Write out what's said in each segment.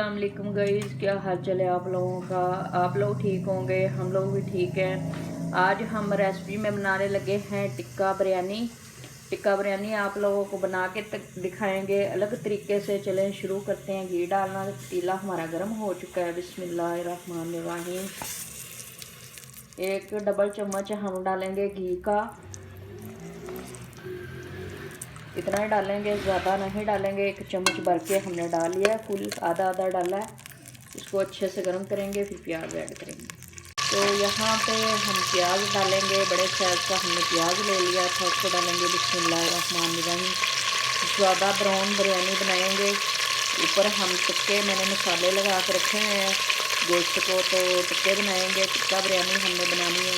अस्सलाम वालेकुम गाइस, क्या हाल चाल है आप लोगों का। आप लोग ठीक होंगे, हम लोग भी ठीक हैं। आज हम रेसिपी में बनाने लगे हैं टिक्का बिरयानी। टिक्का बिरयानी आप लोगों को बना के दिखाएंगे अलग तरीके से। चलें शुरू करते हैं। घी डालना, पतीला हमारा गर्म हो चुका है। बिस्मिल्लाहिर्रहमानिर्रहीम। एक डबल चम्मच हम डालेंगे घी का, इतना ही डालेंगे, ज़्यादा नहीं डालेंगे। एक चम्मच भर के हमने डाल लिया है, फुल आधा आधा डाला है। इसको अच्छे से गर्म करेंगे, फिर प्याज ऐड करेंगे। तो यहाँ पे हम प्याज डालेंगे, बड़े साइज का हमने प्याज ले लिया था, उसको डालेंगे। बिस्मिल्लाहिर्रहमानिर्रहीम। ज़्यादा ब्राउन बिरयानी बनाएंगे। ऊपर हम टिक्के, मैंने मसाले लगा के रखे हुए हैं गोश्त को, तो टिक्के बनाएंगे। टिक्का बिरयानी हमने बनानी है,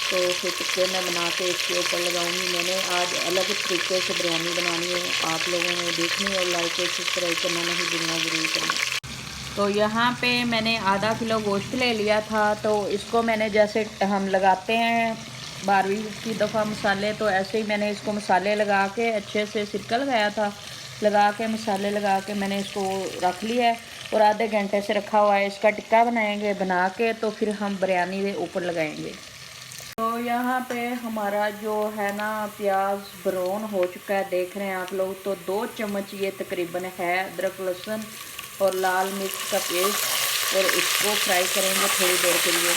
तो फिर टिक्के मैं बना के इसके ऊपर लगाऊंगी। मैंने आज अलग तरीके से बिरयानी बनानी है, आप लोगों ने देखनी है और लाइक और सब्सक्राइब करना नहीं भूलना, ज़रूर करना। तो यहाँ पे मैंने आधा किलो गोश्त ले लिया था, तो इसको मैंने जैसे हम लगाते हैं 12वीं की दफ़ा मसाले, तो ऐसे ही मैंने इसको मसाले लगा के अच्छे से सिरका लगाया था, लगा के मसाले लगा के मैंने इसको रख लिया है और आधे घंटे से रखा हुआ है। इसका टिक्का बनाएंगे, बना के तो फिर हम बिरयानी के ऊपर लगाएंगे। तो यहाँ पे हमारा जो है ना प्याज ब्राउन हो चुका है, देख रहे हैं आप लोग। तो 2 चम्मच ये तकरीबन है अदरक लहसुन और लाल मिर्च का पेस्ट, और इसको फ्राई करेंगे थोड़ी देर के लिए।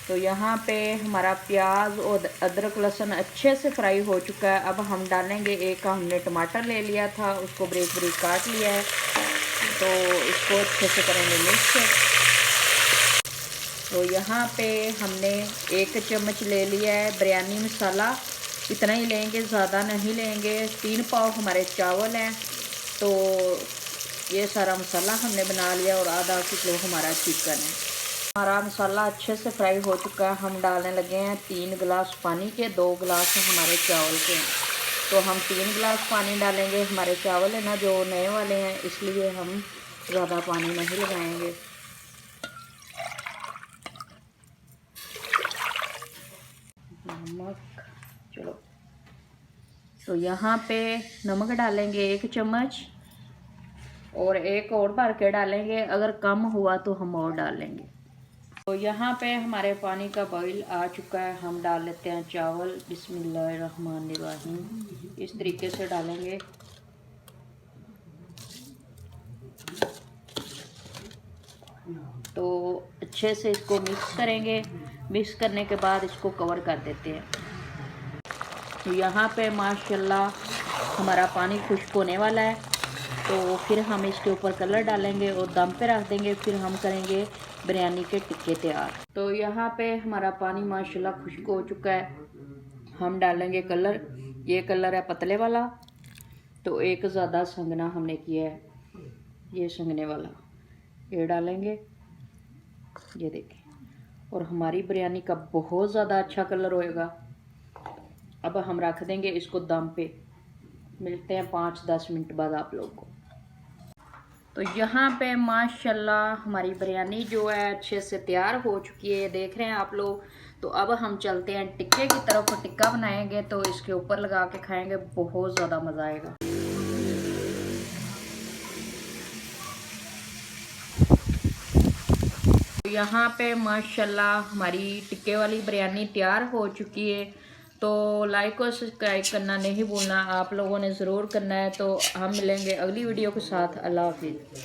तो यहाँ पे हमारा प्याज और अदरक लहसुन अच्छे से फ्राई हो चुका है। अब हम डालेंगे, एक हमने टमाटर ले लिया था, उसको ब्रीक ब्रीक काट लिया है, तो इसको अच्छे से करेंगे मिक्स। तो यहाँ पे हमने 1 चम्मच ले लिया है बिरयानी मसाला, इतना ही लेंगे, ज़्यादा नहीं लेंगे। 3 पाव हमारे चावल हैं, तो ये सारा मसाला हमने बना लिया, और आधा किलो हमारा चिकन है। हमारा मसाला अच्छे से फ्राई हो चुका है। हम डालने लगे हैं 3 गिलास पानी के, 2 गिलास हमारे चावल के हैं, तो हम 3 गिलास पानी डालेंगे। हमारे चावल है ना जो नए वाले हैं, इसलिए हम ज़्यादा पानी नहीं लगाएंगे। नमक, चलो, तो यहाँ पे नमक डालेंगे 1 चम्मच, और एक और भर के डालेंगे, अगर कम हुआ तो हम और डालेंगे। तो यहाँ पे हमारे पानी का बॉईल आ चुका है, हम डाल लेते हैं चावल। बिस्मिल्लाहिर्रहमानिर्रहीम, इस तरीके से डालेंगे। तो अच्छे से इसको मिक्स करेंगे। मिक्स करने के बाद इसको कवर कर देते हैं। तो यहाँ पे माशाल्लाह हमारा पानी खुश्क होने वाला है, तो फिर हम इसके ऊपर कलर डालेंगे और दम पे रख देंगे। फिर हम करेंगे बिरयानी के टिक्के तैयार। तो यहाँ पे हमारा पानी माशाल्लाह खुश्क हो चुका है। हम डालेंगे कलर, ये कलर है पतले वाला, तो एक ज़्यादा संगना हमने किया है, ये संगने वाला, ये डालेंगे, ये देखें। और हमारी बिरयानी का बहुत ज़्यादा अच्छा कलर होएगा। अब हम रख देंगे इसको दम पे। मिलते हैं 5-10 मिनट बाद आप लोग को। तो यहाँ पे माशाल्लाह हमारी बिरयानी जो है अच्छे से तैयार हो चुकी है, देख रहे हैं आप लोग। तो अब हम चलते हैं टिक्के की तरफ। टिक्का बनाएंगे तो इसके ऊपर लगा के खाएंगे, बहुत ज़्यादा मज़ा आएगा। तो यहाँ पे माशाल्लाह हमारी टिक्के वाली बिरयानी तैयार हो चुकी है। तो लाइक और सब्सक्राइब करना नहीं भूलना, आप लोगों ने ज़रूर करना है। तो हम मिलेंगे अगली वीडियो के साथ। अल्लाह हाफिज़।